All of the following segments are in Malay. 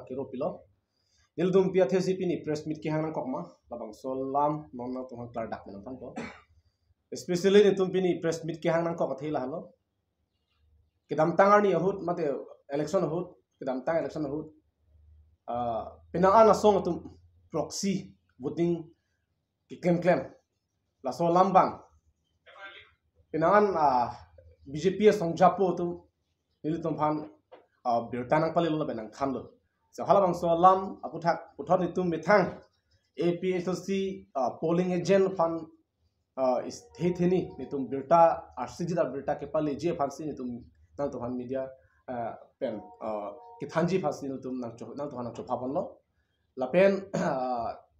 kiro pilo nildum pia thesi pini press meet ki hang kokma labang solam nonna tumang klar dak menang pan ko especially ni tum pini press meet ki hang kok thila halo kidam tangar ni ahut mate election ahut kidam tang election ahut pinang ana song tum proxy voting ki claim la so lambang pinangan BJP song japo tum nilitum phan birtanang palilo la benang khamlo so halabang so lam aputhak uthon nitum mithang APSC polling agent phan is theni nitum birta RCG da birta ke pale je phansi nitum nang to han media pen ki thanji phansi nitum nang to han chophabon lo la pen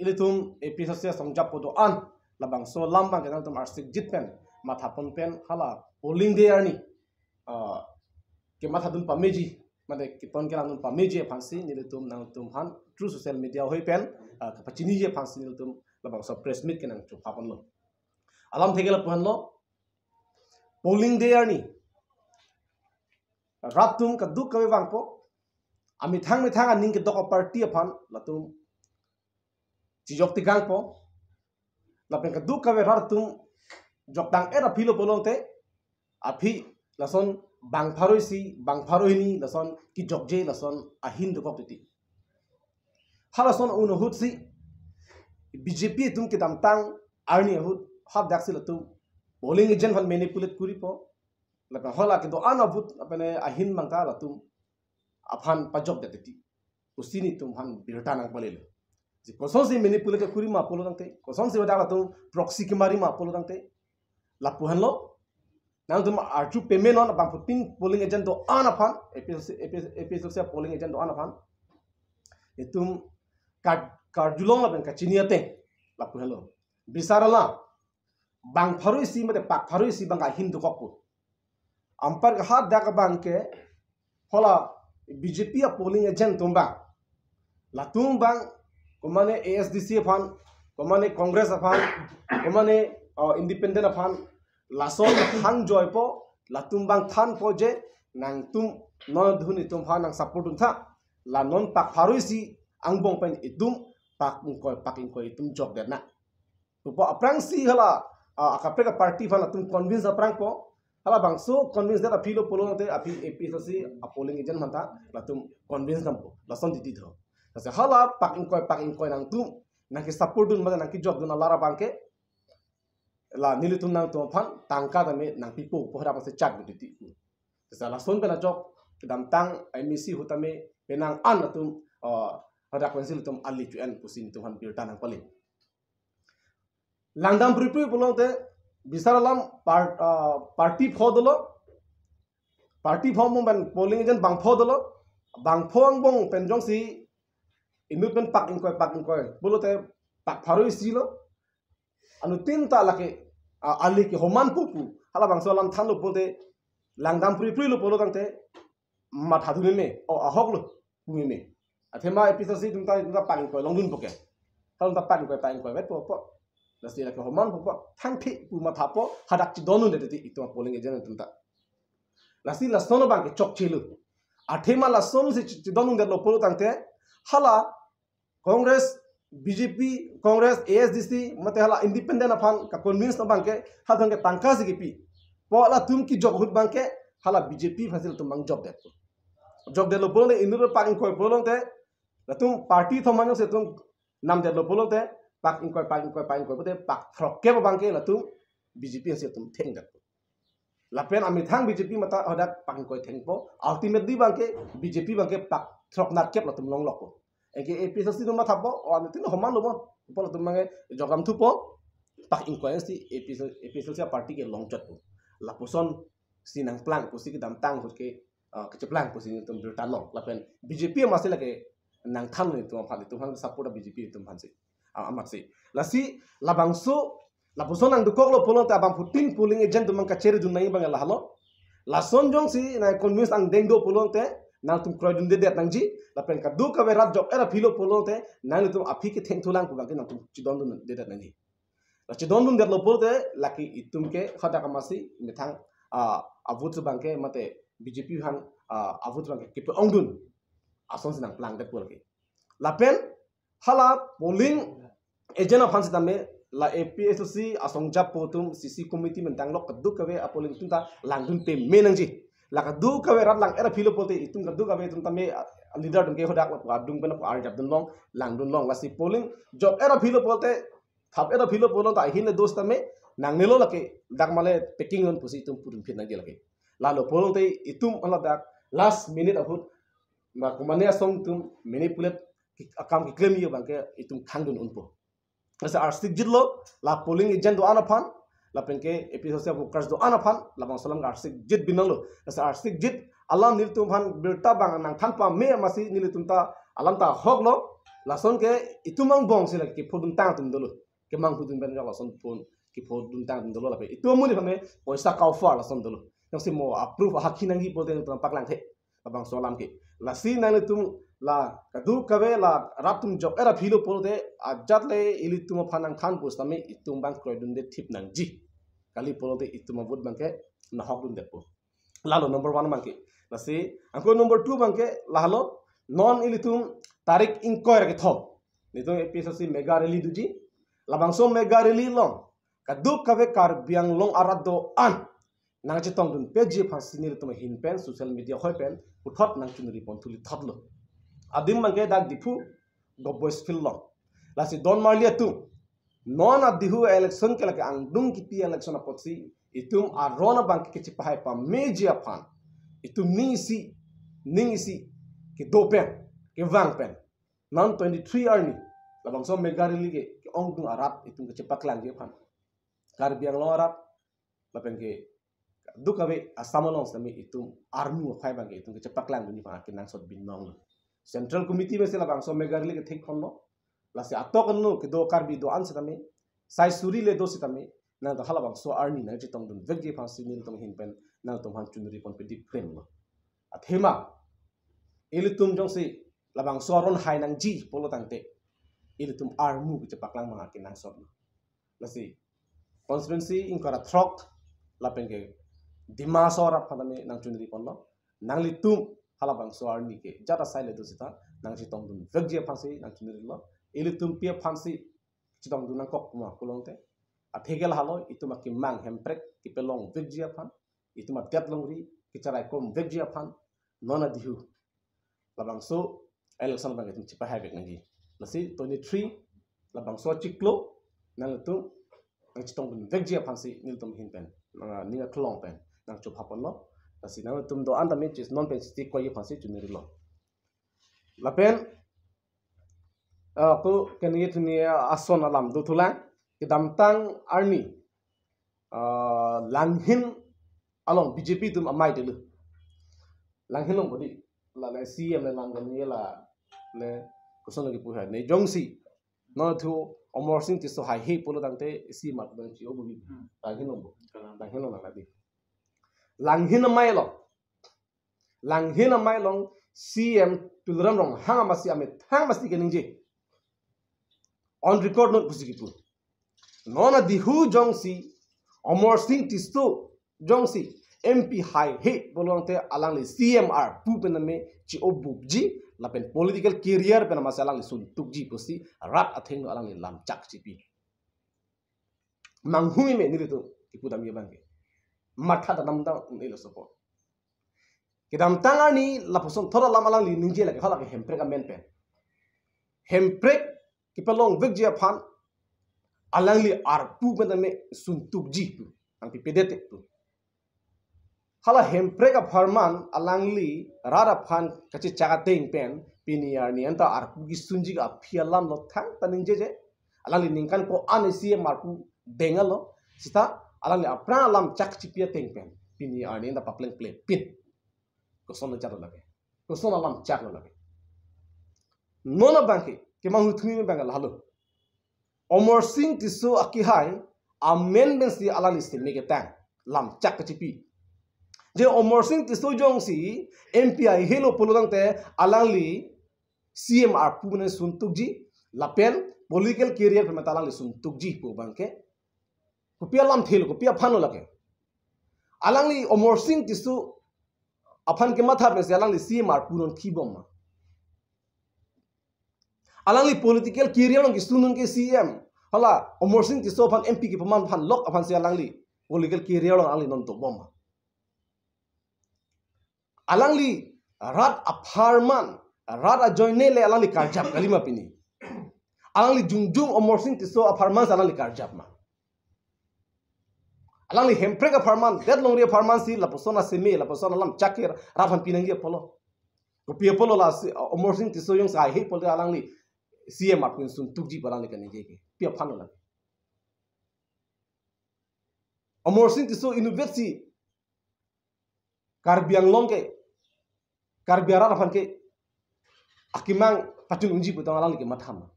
ilitum APSC song japo do an labang so lam bang ke nang tum RCG jit pen mathapon pen hala polling day ani ke mathadun pameji mane kiton ke nang pameji phansi nilitum nang tum han through social media hoi pen kapachini je phansi nilitum labang so press meet ke nang chophabon lo alam thegela puhan lo polling day ani ratum ka duk ka wang po ami thang aning ke dok party aphan latum chijok ti gang po lapen ka duk ka we ratum jokdang era philo bolong te aphi lason bang pharoi ni lason ki jokje lason ahin dok ti halason unohut si BJP tum ki dam tang arni hut hab daksi latum polling agent fan manipulate kuri po lapen hola ke do anabut apene ahin mangka latum aphan pajok deteti usini tum han birtanang palelo ji koson si manipulate kuri ma polo dangte koson si wada latum proxy ki mari ma polo dangte lapuhan lo nang tum archu payment on bang pin polling agent do anaphan APSC polling agent do anaphan etum card julong lapen ka chiniate lapuhan lo bisarala bang pharoi si mate pak pharoi si bang ahin du kokku ampar ka hat dak bang ke hola BJP a polling agent tumba latung bang komane ASDC fan komane Congress fan komane independent afan lason hang joy po latum bang than po je nang tum non dhuni tum phan nang support tha la non pak pharoi si angbong pen itum pak in ko itum jok der na to po aprang si hala akapre party phan latum convince aprang po hala bang so convince that apilo polo te api APSC a polling agent manta latum convince nam po lason diti tho sa hala pak in ko nang tum nang ki support dun ma nang ki jok dun lara bang ke la nilitum nang to phan tangka dame nang pipo pohra pa se chat diti sa la son pena jok kedam tang MEC hutame penang an latum hada konsil tum ali tu en pusin tuhan birta nang palin langdam pripri bolong te bisaralam party phodolo party phom ban polling agent bang phodolo bang phong bong penjong si inut pen pak in koy bolote pak pharoi silo anu tin ta lake ali ki homan pupu hala bang solam than lo bolte langdam pripri lo bolo tangte mathadune me o ahok lo pumi me athema episode si tumta pak in koy longdun poke halon ta pak in koy vet po nasi lake homan pupu thangthi pu mathapo hadak chi donu de ti itwa polling agent tumta nasi lasono bang ke chok chilu athema lason si chi donu de lo bolo tangte hala Congress BJP Congress ASDC mate hala independent afan ka convince bang ke hadang ke tangka si pi po la tum ki jog hut bang ke hala BJP fasil tum bang job de lo bolong inur pak in koy bolong te la tum party thomanyo se tum nam de lo bolong te pak in koy bote pak throk ke bang ke la tum BJP se tum theng dat la pen ami thang BJP mata hodak pak in koy theng po ultimately bang ke BJP bang ke pak throk na kep la tum long lok po eke APSC tum mathapo o ami tin homan lo po tum mangi jogam thu po pak in koy si APSC party ke long chat po la poson sinang plan ko si dam tang ko ke keplang ko si tum birta lo la pen BJP masih lagi nang tham ni tum phali tum support BJP tum phansi amak si la si labangso la poson nang dukok lo polon ta bang putin polling agent tum ka chere dun nai bang la halo la son jong si na convince ang dengdo polon te nang tum kroy dun de det nang ji la pen ka du ka we rat job era philo polon te nang tum api ke theng thulang ko bang nang tum chidon dun de det nang ji la chidon dun det lo pol te laki itum ke khata ka masi mithang avut bang ke mate BJP han avut bang ke ongdun ason sinang plang de polke lapen hala polling agent of hansi tame la APSC asong jap potum CC committee mentang lok kadu kawe a polling tunta langdun pe menangji la kadu kawe rat lang era philo pote itum kadu kawe tum tame leader dum ke hodak la dung ben ar jab dun long langdun long la si polling job era philo pote thap era philo polon ta hin dos tame nang nelo lake dak male packing on pusi tum purun phin nang lake la lo polon te itum ala dak last minute ahut ma kumane asong tum manipulate akam ki claim ye bangke itum khangdun unpo asa arstik jitlo la polling agent do anapan la penke episode se workers do anapan la bang salam arstik jit binanglo asa arstik jit alam nil tum han berta bang nang thanpa me masi nil tum ta alam ta hoglo la son ke itumang bong sila ki podun tang tum dolo ke mang pudun ben la son pon ki podun tang tum dolo la pe itu mu ni phame poisa kau fa la son dolo yang si mo approve hakhinangi poten tum paklang the la bang solam ke la si nang tum la kadu kawe la raptum job era philo polde ajatle ilitum phanang khan postame itum bang kroidun de thip nang ji kali polde itum bud bangke na hokdun depo lalo number 1 bangke la si angko number 2 bangke la halo non ilitum tarik inquiry ke thop nitum episode mega rally duji la bangso mega rally long kadu kawe kar biang long arado an nang chitong dun page phasinil tum hin pen social media khoi pen uthot nang chunri pon thuli thotlo adim mangke dak dipu go boys fil long lasi don marlia tu non adihu election ke lake angdung kiti election apotsi itum arona bank ke chipai pa media pan itum ningisi ke dopen ke wang pen non 23 arni labang so megarili ke ongdung arab itum ke cepat lang je pan kar biang lo arab lapen ke dukawe asamolong sami itum armu phai bang itum ke cepat lang ni pa ke nang sot bin nong Central Committee में से लबांग सो मेगारली के ठीक खन्नो लासे अतोक नु के दो कार भी दो आंस तमे साइ सुरी ले दो सितमे ना तो हलबांग सो आर्नी ना जितम दुन वेगे फांसी नील तुम हिन पेन ना तुम हां चुनरी पन पे दी फ्रेम लो अथेमा इल तुम जों से लबांग सो रोन हाई नंग जी पोलो तंगते इल तुम आर्मू के पकलांग मा के नंग सो लासे कॉन्स्टिट्यूएंसी इनकरा थ्रॉक लापेंगे दिमा सो रा फदमे नंग चुनरी पन लो नंगली तुम halabang so arni ke jata saile do sita nang chitong dun vegje phansi nang chuniri lo ilitum pia phansi chitong dun nang kok ma kulongte a thegel halo ituma ki mang hemprek ki pelong vegje phan ituma tet longri ki charai kom vegje phan nona dihu labang so election bang itum chipa habek nangi lasi 23 labang so chiklo nang tu nang chitong dun vegje phansi niltum hinpen ninga klong pen nang chup hapon lo Kasi na tum do anda me chis non pen stick ko ye phansi chuniri lo lapen ko keniye tuni ason alam do thulang kidamtang arni langhin along BJP tum amai delu langhin long bodi la na CM le langgan ye la le koson lagi puha ne jongsi no thu omor sing ti so hai he polo dangte si mat ban chi obu langhin long la di langhin mai long CM tulram rong hanga masi ame thang masi ke ningje on record not pusiki pu nona dihu jongsi omor sing tisto jongsi MP high he bolongte alangli CMR pu pename chi obubji lapen political career penama salang sun tukji pusi rat atheng alangli lam chak chipi manghui me nilitu ipudam ye bangke matha da namda nilo support kidam tangani lapuson thora lamalang li ninje lagi hala ke hemprek amen pen hemprek kipelong vegje phan alangli arpu bename suntukji pu angpi pedete pu hala hemprek a farman alangli rara phan kachi chaga teng pen piniar ni anta arpu gi sunji ga phialam lo thang taninje je alangli ningkan ko anesi marpu dengalo sita alangli apra lam chak chipia teng pen piniar ni anta papleng play pin koson na charo lage koson alam chak lo lage nona banki ke mangu thumi me bangal halo omor sing tiso akihai amendments di alali ste mege tang lam chak chipi je omor sing tiso jong si MPI hello polodang te alangli CMR pubne suntukji lapen political career pe matalang suntukji pu banke kupia lam thelo kupia phano lage alangli omor sing tiso aphan ke matha pe alang li CMR punon khibom ma alangli political career long sunun ke CM hala Omor Singh tiso phan MP ki paman phan lok aphan se alangli political career long alangli non to bom alangli rat aparman rat a joine le alangli karjap kalima pini alangli jungjung Omor Singh tiso aparman alangli karjap ma alangli hemprek aparman dead long ri aparman si la persona semi la persona lam chakir rafan pinangi polo ko polo la Omor Singh tiso yung sai he polo alangli CM apin sun tukji parang kan je ke pia phano la Omor Singh tiso university karbiang long ke karbiara rafan ke akimang patun unji putang alangli ke matham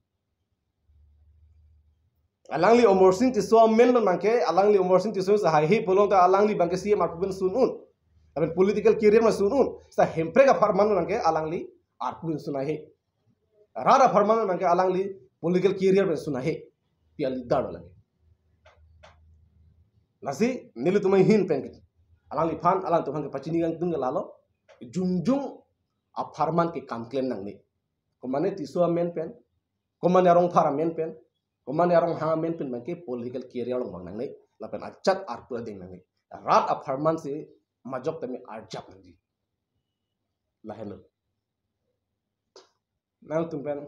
alangli Omor Singh tiso men man ke alangli Omor Singh tiso sa he polo ta alangli bang ke CM apin sun un aben political career ma sun un sa hempre ka farman man ke alangli arpun sunai he rara farman man ke alangli political career में सुना है पियाली दाड़ लगे नसी नीले तुम्हें हिन पेन के alangli fan alang tuhan ke pacini gang tunggal lalo jungjung a farman ke kam claim nang ni komane tiso men pen komane arong fara men pen komane arong hanga men pen man ke political career long bang nang ni lapen achat arpula ding nang ni rat a farman se majok tami arjap nang ji lahelo nang tum pen